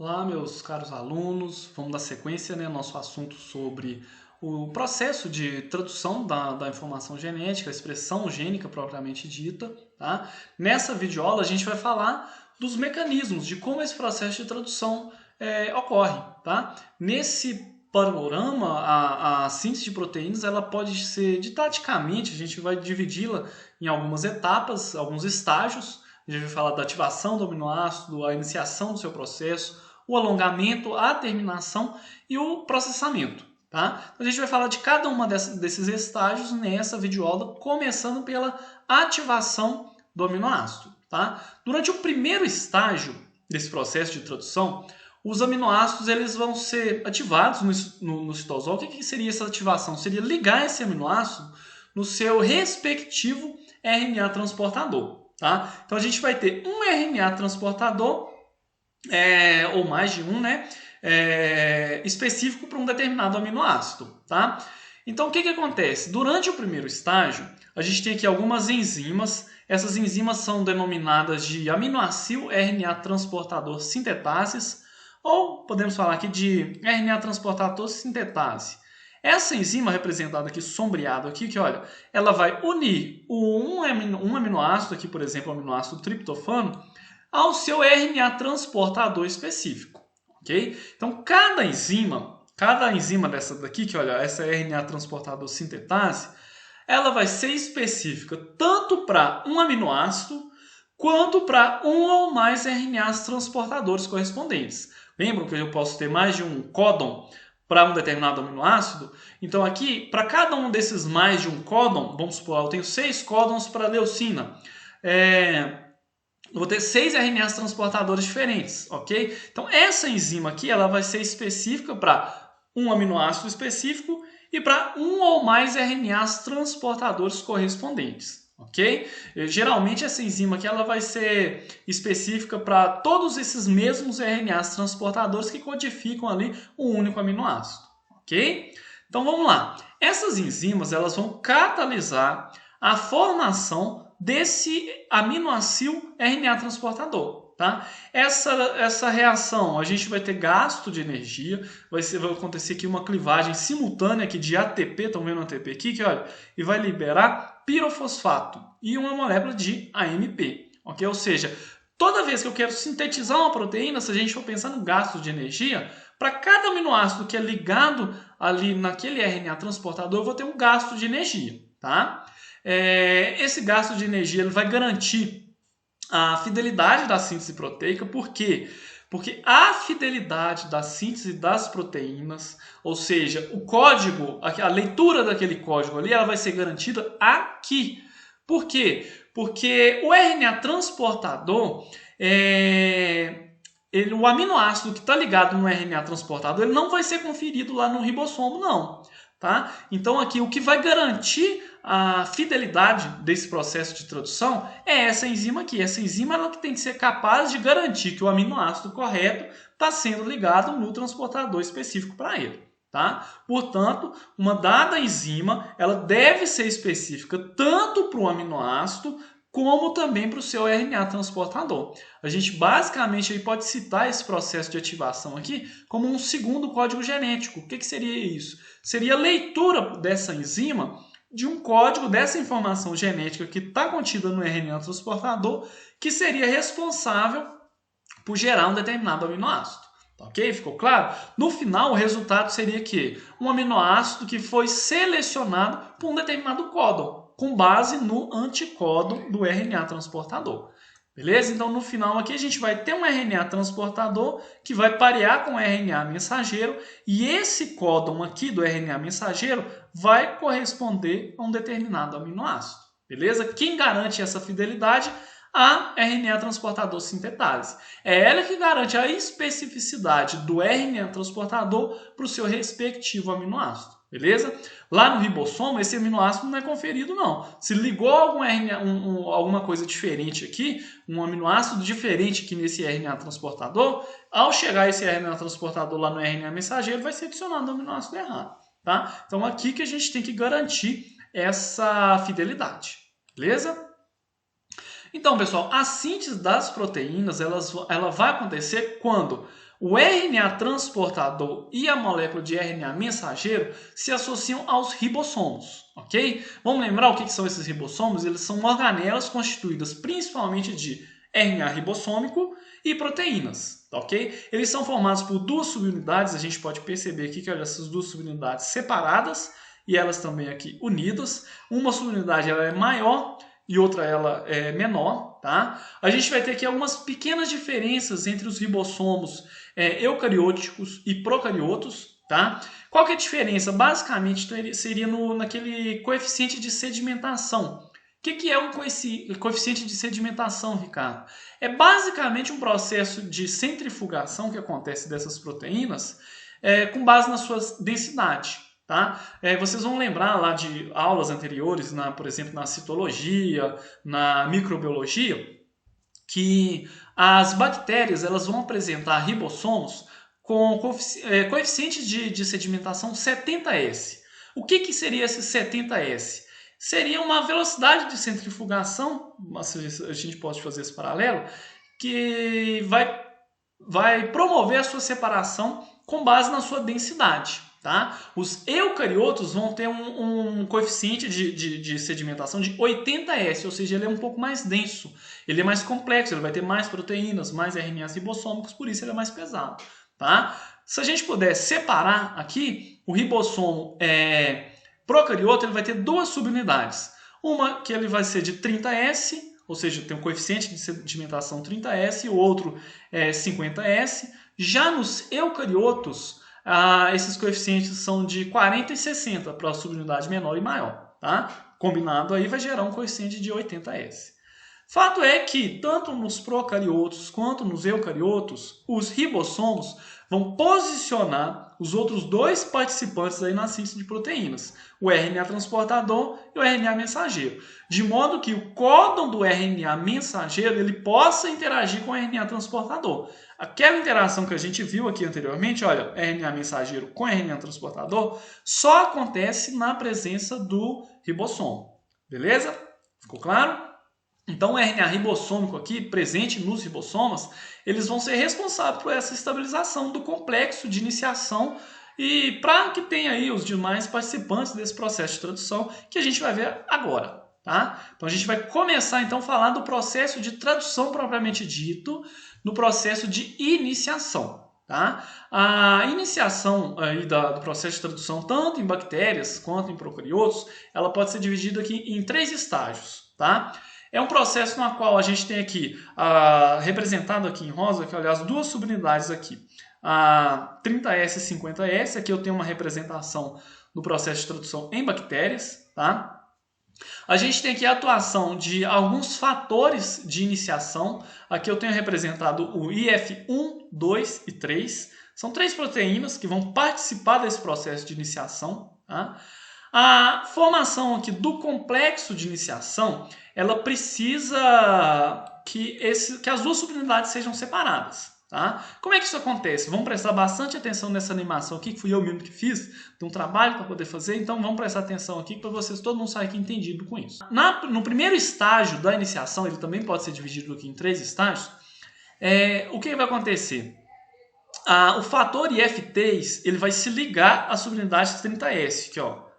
Olá, meus caros alunos, vamos dar sequência, ao nosso assunto sobre o processo de tradução da informação genética, a expressão gênica propriamente dita. Tá? Nessa videoaula a gente vai falar dos mecanismos, de como esse processo de tradução ocorre. Tá? Nesse panorama, a síntese de proteínas ela pode ser, didaticamente, a gente vai dividi-la em algumas etapas, alguns estágios. A gente vai falar da ativação do aminoácido, a iniciação do seu processo, o alongamento, a terminação e o processamento. Tá? Então, a gente vai falar de cada uma desses estágios nessa videoaula, começando pela ativação do aminoácido. Tá? Durante o primeiro estágio desse processo de tradução, os aminoácidos eles vão ser ativados no citosol. O que seria essa ativação? Seria ligar esse aminoácido no seu respectivo RNA transportador. Tá? Então a gente vai ter um RNA transportador ou mais de um, né, específico para um determinado aminoácido, tá? Então, o que acontece? Durante o primeiro estágio, a gente tem aqui algumas enzimas. Essas enzimas são denominadas de aminoácido RNA transportador sintetases, ou podemos falar aqui de RNA transportador sintetase. Essa enzima representada aqui, sombreado aqui, que olha, ela vai unir um aminoácido, aqui por exemplo, o aminoácido triptofano, ao seu RNA transportador específico, ok? Então, cada enzima dessa daqui, que olha, essa RNA transportador sintetase, ela vai ser específica tanto para um aminoácido quanto para um ou mais RNAs transportadores correspondentes. Lembram que eu posso ter mais de um códon para um determinado aminoácido? Então aqui, para cada um desses mais de um códon, vamos supor, eu tenho 6 códons para leucina. Eu vou ter 6 RNAs transportadores diferentes, ok? Então essa enzima aqui ela vai ser específica para um aminoácido específico e para um ou mais RNAs transportadores correspondentes, ok? Geralmente essa enzima aqui ela vai ser específica para todos esses mesmos RNAs transportadores que codificam ali um único aminoácido, ok? Então vamos lá. Essas enzimas elas vão catalisar a formação desse aminoácido RNA transportador. Tá? Essa reação, a gente vai ter gasto de energia, vai acontecer aqui uma clivagem simultânea aqui de ATP, estão vendo o ATP aqui, que olha, e vai liberar pirofosfato e uma molécula de AMP. Okay? Ou seja, toda vez que eu quero sintetizar uma proteína, se a gente for pensar no gasto de energia, para cada aminoácido que é ligado ali naquele RNA transportador, eu vou ter um gasto de energia. Tá? Esse gasto de energia ele vai garantir a fidelidade da síntese proteica. Por quê? Porque a fidelidade da síntese das proteínas, ou seja, o código, a leitura daquele código ali, ela vai ser garantida aqui. Por quê? Porque o RNA transportador, o aminoácido que está ligado no RNA transportador, ele não vai ser conferido lá no ribossomo, não. Tá? Então aqui o que vai garantir a fidelidade desse processo de tradução é essa enzima aqui. Essa enzima ela tem que ser capaz de garantir que o aminoácido correto está sendo ligado no transportador específico para ele. Tá? Portanto, uma dada enzima ela deve ser específica tanto para o aminoácido como também para o seu RNA transportador. A gente basicamente aí pode citar esse processo de ativação aqui como um segundo código genético. O que seria isso? Seria a leitura dessa enzima de um código dessa informação genética que está contida no RNA transportador, que seria responsável por gerar um determinado aminoácido. Ok? Ficou claro? No final, o resultado seria que um aminoácido que foi selecionado por um determinado códon, com base no anticódon do RNA transportador. Beleza? Então, no final aqui, a gente vai ter um RNA transportador que vai parear com o RNA mensageiro e esse códon aqui do RNA mensageiro vai corresponder a um determinado aminoácido. Beleza? Quem garante essa fidelidade? A RNA transportador sintetase. É ela que garante a especificidade do RNA transportador para o seu respectivo aminoácido. Beleza? Lá no ribossomo, esse aminoácido não é conferido, não. Se ligou alguma coisa diferente aqui, um aminoácido diferente aqui nesse RNA transportador, ao chegar esse RNA transportador lá no RNA mensageiro, vai ser adicionado o aminoácido errado. Tá? Então, aqui que a gente tem que garantir essa fidelidade. Beleza? Então, pessoal, a síntese das proteínas ela vai acontecer quando o RNA transportador e a molécula de RNA mensageiro se associam aos ribossomos, ok? Vamos lembrar o que são esses ribossomos? Eles são organelas constituídas principalmente de RNA ribossômico e proteínas, ok? Eles são formados por duas subunidades, a gente pode perceber aqui que olha, essas duas subunidades separadas e elas também aqui unidas. Uma subunidade ela é maior e outra ela é menor, tá? A gente vai ter aqui algumas pequenas diferenças entre os ribossomos eucarióticos e procariotos, tá? Qual que é a diferença? Basicamente seria naquele coeficiente de sedimentação. O que é um coeficiente de sedimentação, Ricardo? É basicamente um processo de centrifugação que acontece dessas proteínas com base na sua densidade. Tá? Vocês vão lembrar lá de aulas anteriores, por exemplo, na citologia, na microbiologia, que as bactérias elas vão apresentar ribossomos com coeficiente de sedimentação 70S. O que seria esse 70S? Seria uma velocidade de centrifugação, a gente pode fazer esse paralelo, que vai promover a sua separação com base na sua densidade. Tá? Os eucariotos vão ter um coeficiente de sedimentação de 80S, ou seja, ele é um pouco mais denso, ele é mais complexo, ele vai ter mais proteínas, mais RNAs ribossômicos, por isso ele é mais pesado. Tá? Se a gente puder separar aqui, o ribossomo procarioto ele vai ter duas subunidades. Uma que ele vai ser de 30S, ou seja, tem um coeficiente de sedimentação 30S, e o outro é 50S. Já nos eucariotos, esses coeficientes são de 40 e 60 para a subunidade menor e maior. Tá? Combinado aí vai gerar um coeficiente de 80S. Fato é que, tanto nos procariotos quanto nos eucariotos, os ribossomos vão posicionar os outros dois participantes aí na síntese de proteínas, o RNA transportador e o RNA mensageiro, de modo que o códon do RNA mensageiro ele possa interagir com o RNA transportador. Aquela interação que a gente viu aqui anteriormente, olha, RNA mensageiro com RNA transportador, só acontece na presença do ribossomo. Beleza? Ficou claro? Então, o RNA ribossômico aqui, presente nos ribossomas, eles vão ser responsáveis por essa estabilização do complexo de iniciação e para que tenha aí os demais participantes desse processo de tradução que a gente vai ver agora. Tá? Então, a gente vai começar então a falar do processo de tradução propriamente dito, no processo de iniciação. Tá? A iniciação aí do processo de tradução, tanto em bactérias quanto em procariotos, ela pode ser dividida aqui em 3 estágios. Tá? É um processo no qual a gente tem aqui, representado aqui em rosa, que aliás, duas subunidades aqui, a 30S e 50S, aqui eu tenho uma representação do processo de tradução em bactérias. Tá? A gente tem aqui a atuação de alguns fatores de iniciação, aqui eu tenho representado o IF1, 2 e 3, são 3 proteínas que vão participar desse processo de iniciação. Tá? A formação aqui do complexo de iniciação, ela precisa que as duas subunidades sejam separadas. Tá? Como é que isso acontece? Vamos prestar bastante atenção nessa animação aqui, que fui eu mesmo que fiz, tem um trabalho para poder fazer, então vamos prestar atenção aqui para vocês, todo mundo sair aqui entendido com isso. No primeiro estágio da iniciação, ele também pode ser dividido aqui em 3 estágios, o que vai acontecer? O fator IF3 ele vai se ligar à subunidade 30S, aqui, ó.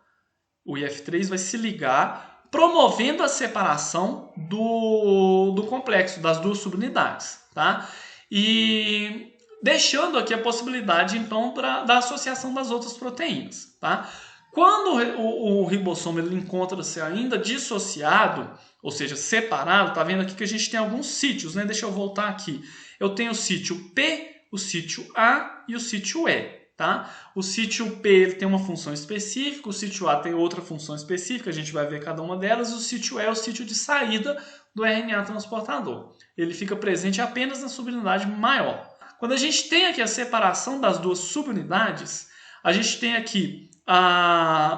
O IF3 vai se ligar, promovendo a separação do complexo, das duas subunidades. Tá? E deixando aqui a possibilidade, então, da associação das outras proteínas. Tá? Quando o ribossomo ele encontra-se ainda dissociado, ou seja, separado, tá vendo aqui que a gente tem alguns sítios, né? Deixa eu voltar aqui. Eu tenho o sítio P, o sítio A e o sítio E. Tá? O sítio P ele tem uma função específica, o sítio A tem outra função específica, a gente vai ver cada uma delas, e o sítio E é o sítio de saída do RNA transportador. Ele fica presente apenas na subunidade maior. Quando a gente tem aqui a separação das duas subunidades, a gente tem aqui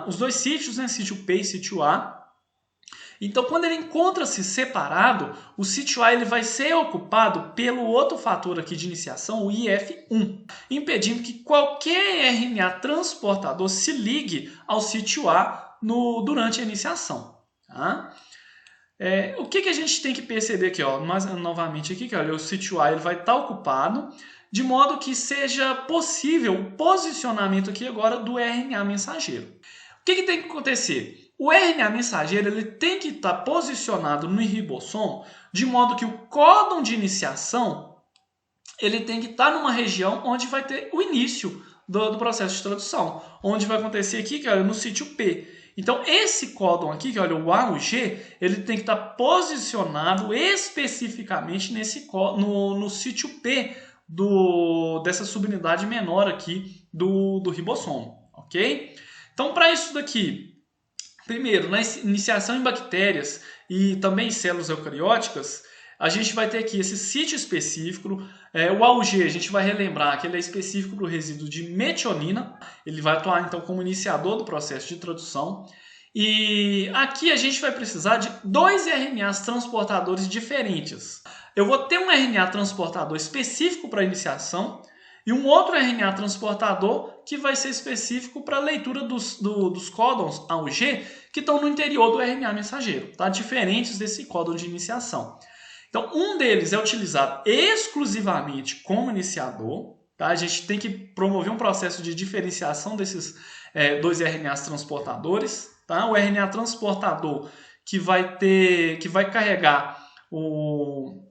os dois sítios, né? Sítio P e sítio A. Então, quando ele encontra-se separado, o sítio A ele vai ser ocupado pelo outro fator aqui de iniciação, o IF1, impedindo que qualquer RNA transportador se ligue ao sítio A durante a iniciação. Tá? O que a gente tem que perceber aqui, ó, novamente aqui, que olha, o sítio A ele vai estar ocupado, de modo que seja possível o posicionamento aqui agora do RNA mensageiro. O que tem que acontecer? O RNA mensageiro ele tem que estar posicionado no ribossomo de modo que o códon de iniciação ele tem que estar numa região onde vai ter o início do processo de tradução, onde vai acontecer aqui, que olha, no sítio P. Então, esse códon aqui, que olha, o A, o G, ele tem que estar posicionado especificamente no sítio P dessa subunidade menor aqui do ribossomo, ok? Então, para isso daqui, primeiro, na iniciação em bactérias e também em células eucarióticas, a gente vai ter aqui esse sítio específico. O AUG, a gente vai relembrar que ele é específico para o resíduo de metionina. Ele vai atuar, então, como iniciador do processo de tradução. E aqui a gente vai precisar de 2 RNAs transportadores diferentes. Eu vou ter um RNA transportador específico para iniciação e um outro RNA transportador que vai ser específico para a leitura dos códons AUG que estão no interior do RNA mensageiro, tá? Diferentes desse códon de iniciação. Então, um deles é utilizado exclusivamente como iniciador. Tá? A gente tem que promover um processo de diferenciação desses 2 RNAs transportadores. Tá? O RNA transportador que vai carregar o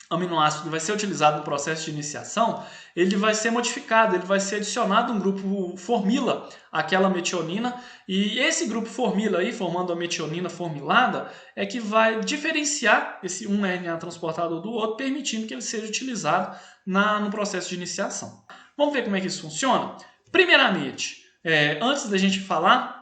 aminoácido que vai ser utilizado no processo de iniciação, ele vai ser modificado, ele vai ser adicionado um grupo formila àquela metionina, e esse grupo formila aí, formando a metionina formilada, é que vai diferenciar esse um RNA transportador do outro, permitindo que ele seja utilizado no processo de iniciação. Vamos ver como é que isso funciona? Primeiramente, antes da gente falar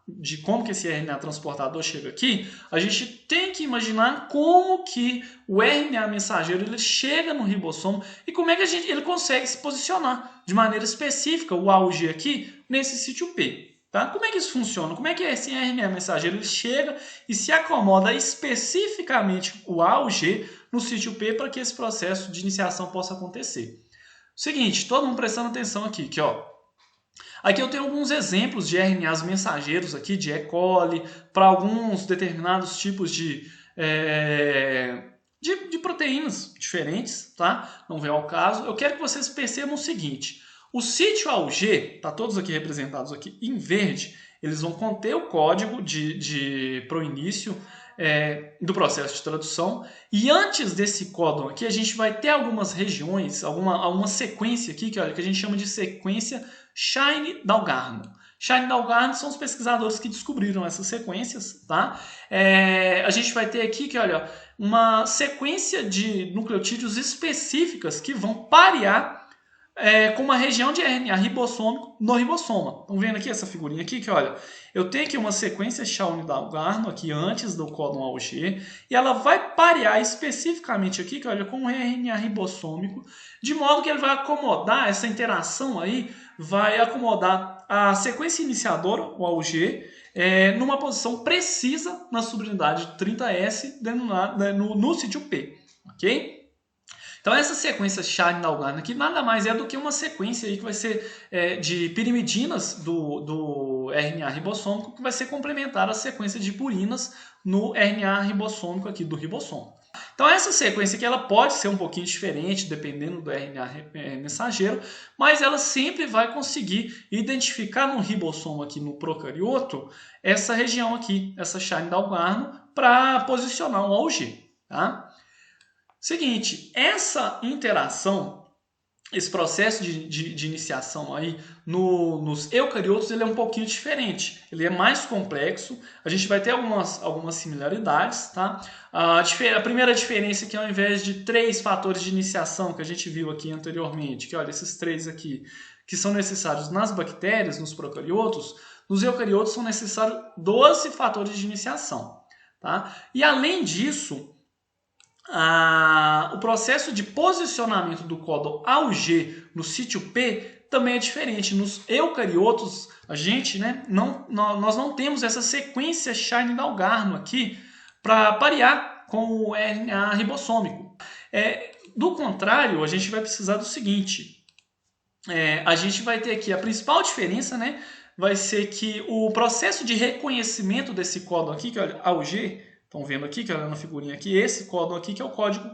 de como que esse RNA transportador chega aqui, a gente tem que imaginar como que o RNA mensageiro ele chega no ribossomo e como é que ele consegue se posicionar de maneira específica, o AUG aqui, nesse sítio P. Tá? Como é que isso funciona? Como é que esse RNA mensageiro ele chega e se acomoda especificamente o AUG no sítio P para que esse processo de iniciação possa acontecer? Seguinte, todo mundo prestando atenção aqui, que ó, aqui eu tenho alguns exemplos de RNAs mensageiros aqui, de E. coli, para alguns determinados tipos de proteínas diferentes, tá? Não vem ao caso. Eu quero que vocês percebam o seguinte, o sítio AUG, tá todos aqui representados aqui em verde, eles vão conter o código pro início do processo de tradução, e antes desse códon aqui a gente vai ter algumas regiões, alguma sequência aqui que a gente chama de sequência Shine-Dalgarno. Shine-Dalgarno são os pesquisadores que descobriram essas sequências, tá? A gente vai ter aqui que, olha, uma sequência de nucleotídeos específicas que vão parear com uma região de RNA ribossômico no ribossoma. Estão vendo aqui essa figurinha aqui que, olha, eu tenho aqui uma sequência Shine-Dalgarno aqui antes do códon AUG e ela vai parear especificamente aqui, que olha, com o RNA ribossômico, de modo que ele vai acomodar essa interação aí, vai acomodar a sequência iniciadora, o AUG, numa posição precisa na subunidade 30S no sítio P, ok? Então essa sequência Shine-Dalgarno aqui nada mais é do que uma sequência aí que vai ser de pirimidinas do RNA ribossômico que vai ser complementar à sequência de purinas no RNA ribossômico aqui do ribossomo. Então essa sequência aqui ela pode ser um pouquinho diferente dependendo do RNA mensageiro, mas ela sempre vai conseguir identificar no ribossomo aqui no procarioto essa região aqui, essa Shine-Dalgarno, para posicionar um AUG, tá? Seguinte, essa interação, esse processo de iniciação aí nos eucariotos ele é um pouquinho diferente, ele é mais complexo, a gente vai ter algumas similaridades, tá? A primeira diferença é que ao invés de 3 fatores de iniciação que a gente viu aqui anteriormente, que olha, esses 3 aqui, que são necessários nas bactérias, nos procariotos, nos eucariotos são necessários 12 fatores de iniciação, tá? E além disso, o processo de posicionamento do códon AUG no sítio P também é diferente. Nos eucariotos, nós não temos essa sequência Shine-Dalgarno aqui para parear com o RNA ribossômico. Do contrário, a gente vai precisar do seguinte. A gente vai ter aqui a principal diferença, né? Vai ser que o processo de reconhecimento desse códon aqui, que é o AUG, Estão vendo aqui, que olha na figurinha aqui, esse códon aqui que é o código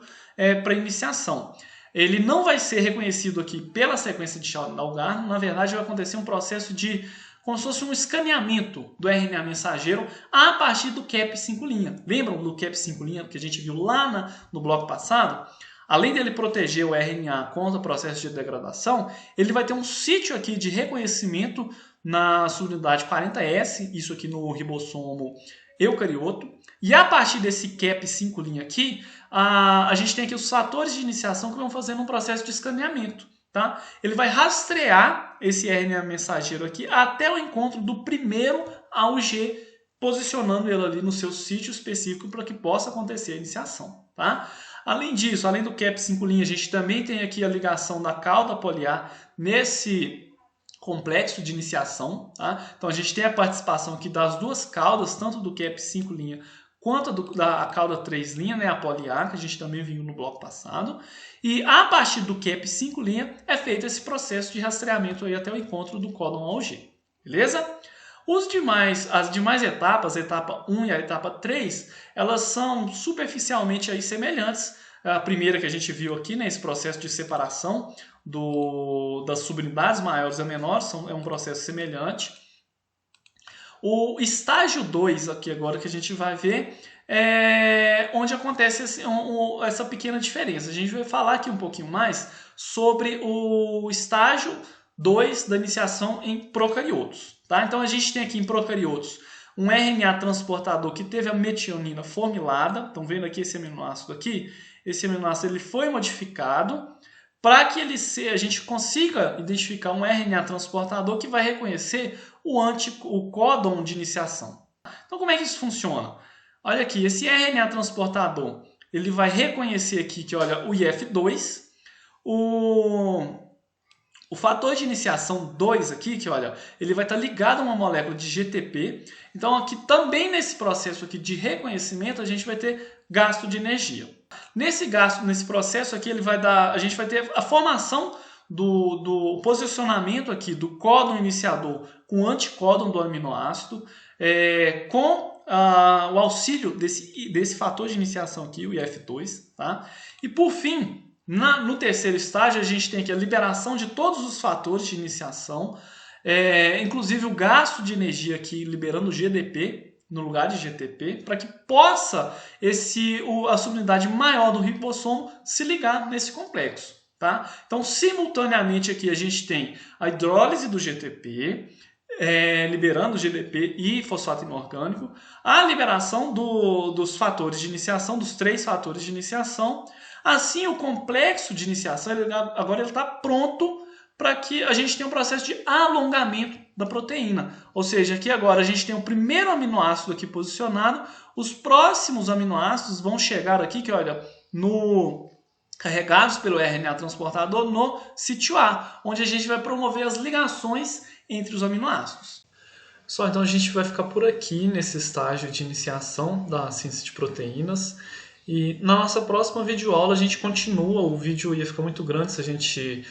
para iniciação. Ele não vai ser reconhecido aqui pela sequência de Shard-Dalgarno, na verdade vai acontecer um processo de, como se fosse um escaneamento do RNA mensageiro a partir do cap 5'. Lembram do cap 5' que a gente viu lá no bloco passado? Além dele proteger o RNA contra o processo de degradação, ele vai ter um sítio aqui de reconhecimento na subunidade 40S, isso aqui no ribossomo eucarioto. E a partir desse cap 5' aqui, a gente tem aqui os fatores de iniciação que vão fazendo um processo de escaneamento. Tá? Ele vai rastrear esse RNA mensageiro aqui até o encontro do primeiro AUG, posicionando ele ali no seu sítio específico para que possa acontecer a iniciação. Tá? Além disso, além do cap 5', a gente também tem aqui a ligação da cauda poliar nesse complexo de iniciação. Tá? Então a gente tem a participação aqui das duas caudas, tanto do cap 5' quanto da cauda 3', né, a poliar, que a gente também viu no bloco passado. E a partir do cap 5' é feito esse processo de rastreamento aí até o encontro do códon AUG. Beleza? As demais etapas, a etapa 1 e a etapa 3, elas são superficialmente aí semelhantes. A primeira que a gente viu aqui, né, esse processo de separação das subunidades maiores a menores, é um processo semelhante. O estágio 2 aqui agora que a gente vai ver é onde acontece essa pequena diferença. A gente vai falar aqui um pouquinho mais sobre o estágio 2 da iniciação em procariotos. Tá? Então a gente tem aqui em procariotos um RNA transportador que teve a metionina formilada. Estão vendo aqui esse aminoácido aqui? Esse aminoácido ele foi modificado para que a gente consiga identificar um RNA transportador que vai reconhecer o códon de iniciação. Então, como é que isso funciona? Olha aqui, esse RNA transportador, ele vai reconhecer aqui que, olha, o IF2, o fator de iniciação 2 aqui, que, olha, ele vai estar ligado a uma molécula de GTP. Então, aqui também nesse processo aqui de reconhecimento, a gente vai ter gasto de energia. Nesse processo aqui, a gente vai ter a formação do posicionamento aqui do códon iniciador com o anticódon do aminoácido, com o auxílio desse fator de iniciação aqui, o IF2. Tá? E por fim, no terceiro estágio, a gente tem aqui a liberação de todos os fatores de iniciação, inclusive o gasto de energia aqui liberando o GDP, no lugar de GTP, para que possa a subunidade maior do ribossomo se ligar nesse complexo. Tá? Então, simultaneamente aqui a gente tem a hidrólise do GTP, liberando GDP e fosfato inorgânico, a liberação dos fatores de iniciação, dos 3 fatores de iniciação. Assim, o complexo de iniciação agora ele está pronto para que a gente tenha um processo de alongamento da proteína. Ou seja, aqui agora a gente tem o primeiro aminoácido aqui posicionado, os próximos aminoácidos vão chegar aqui, que olha, carregados pelo RNA transportador no sítio A, onde a gente vai promover as ligações entre os aminoácidos. Então a gente vai ficar por aqui nesse estágio de iniciação da síntese de proteínas. E na nossa próxima videoaula a gente continua, o vídeo ia ficar muito grande se a gente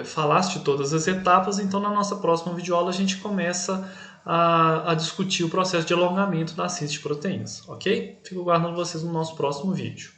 falasse de todas as etapas, então na nossa próxima videoaula a gente começa a discutir o processo de alongamento da síntese de proteínas, ok? Fico aguardando vocês no nosso próximo vídeo.